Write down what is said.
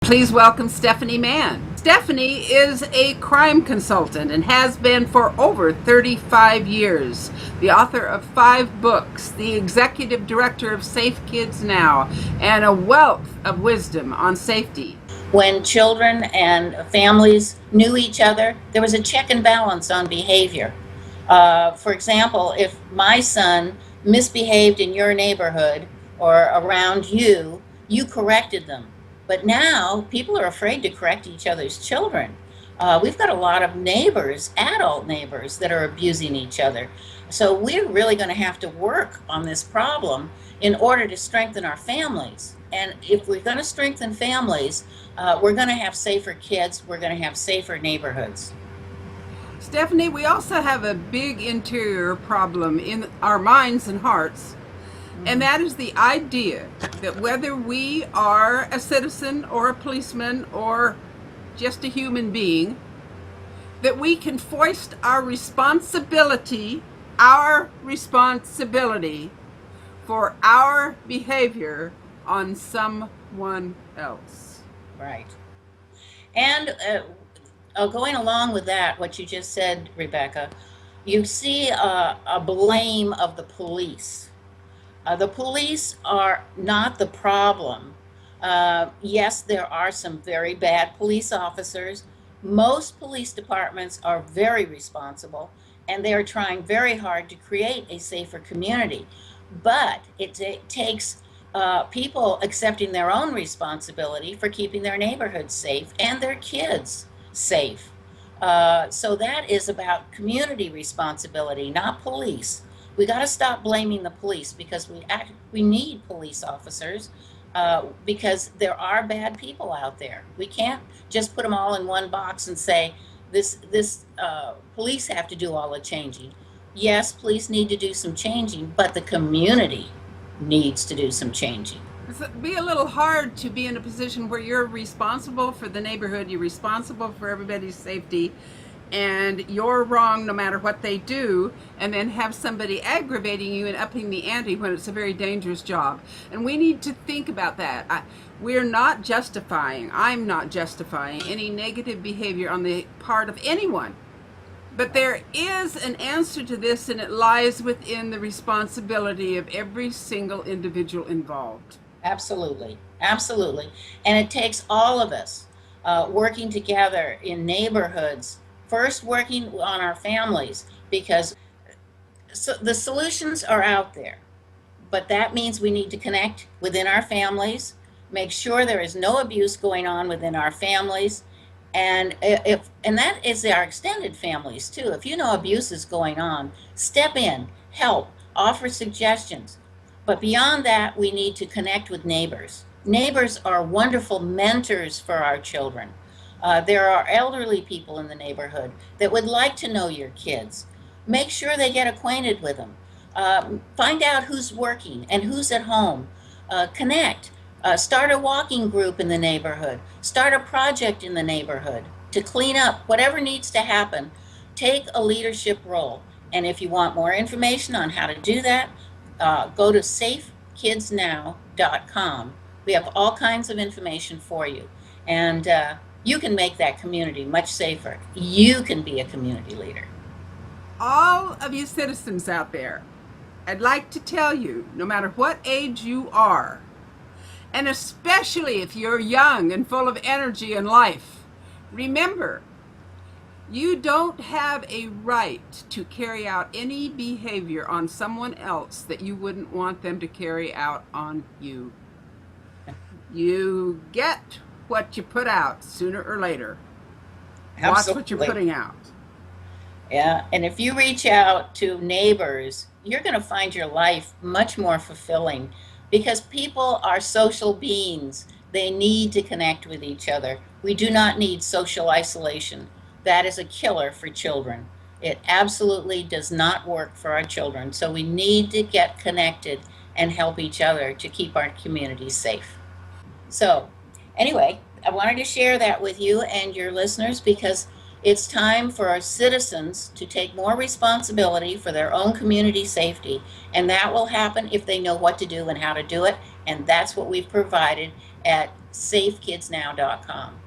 Please welcome Stephanie Mann. Stephanie is a crime consultant and has been for over 35 years. The author of 5 books, the executive director of Safe Kids Now, and a wealth of wisdom on safety. When children and families knew each other, there was a check and balance on behavior. For example, if my son misbehaved in your neighborhood or around you, you corrected them. But now people are afraid to correct each other's children. We've got a lot of neighbors, adult neighbors, that are abusing each other. So we're really going to have to work on this problem in order to strengthen our families. And if we're going to strengthen families, we're going to have safer kids, we're going to have safer neighborhoods. Stephanie, we also have a big interior problem in our minds and hearts, and that is the idea that whether we are a citizen or a policeman or just a human being, that we can foist our responsibility for our behavior on someone else. Right. And going along with that, what you just said, Rebecca, you see a blame of the police. The police are not the problem. Yes, there are some very bad police officers. Most police departments are very responsible, and they are trying very hard to create a safer community. But it takes people accepting their own responsibility for keeping their neighborhoods safe and their kids safe. So that is about community responsibility, not police. We got to stop blaming the police because we need police officers because there are bad people out there. We can't just put them all in one box and say this police have to do all the changing. Yes, police need to do some changing, but the community needs to do some changing. It'd be a little hard to be in a position where you're responsible for the neighborhood, you're responsible for everybody's safety, and you're wrong no matter what they do, and then have somebody aggravating you and upping the ante when it's a very dangerous job. And we need to think about that. I'm not justifying any negative behavior on the part of anyone. But there is an answer to this, and it lies within the responsibility of every single individual involved. Absolutely, absolutely. And it takes all of us working together in neighborhoods, first working on our families, because the solutions are out there. But that means we need to connect within our families, make sure there is no abuse going on within our families, and that is our extended families too. If you know abuse is going on, step in, help, offer suggestions. But beyond that, we need to connect with neighbors. Neighbors are wonderful mentors for our children. There are elderly people in the neighborhood that would like to know your kids. Make sure they get acquainted with them. Find out who's working and who's at home. Connect. Start a walking group in the neighborhood. Start a project in the neighborhood to clean up whatever needs to happen. Take a leadership role. And if you want more information on how to do that, go to safekidsnow.com. We have all kinds of information for you. And you can make that community much safer. You can be a community leader. All of you citizens out there, I'd like to tell you, no matter what age you are, and especially if you're young and full of energy and life, remember, you don't have a right to carry out any behavior on someone else that you wouldn't want them to carry out on you. You get what you put out sooner or later. Watch what you're putting out. Yeah, and if you reach out to neighbors, you're going to find your life much more fulfilling because people are social beings. They need to connect with each other. We do not need social isolation. That is a killer for children. It absolutely does not work for our children. So we need to get connected and help each other to keep our communities safe. So anyway, I wanted to share that with you and your listeners because it's time for our citizens to take more responsibility for their own community safety. And that will happen if they know what to do and how to do it. And that's what we've provided at safekidsnow.com.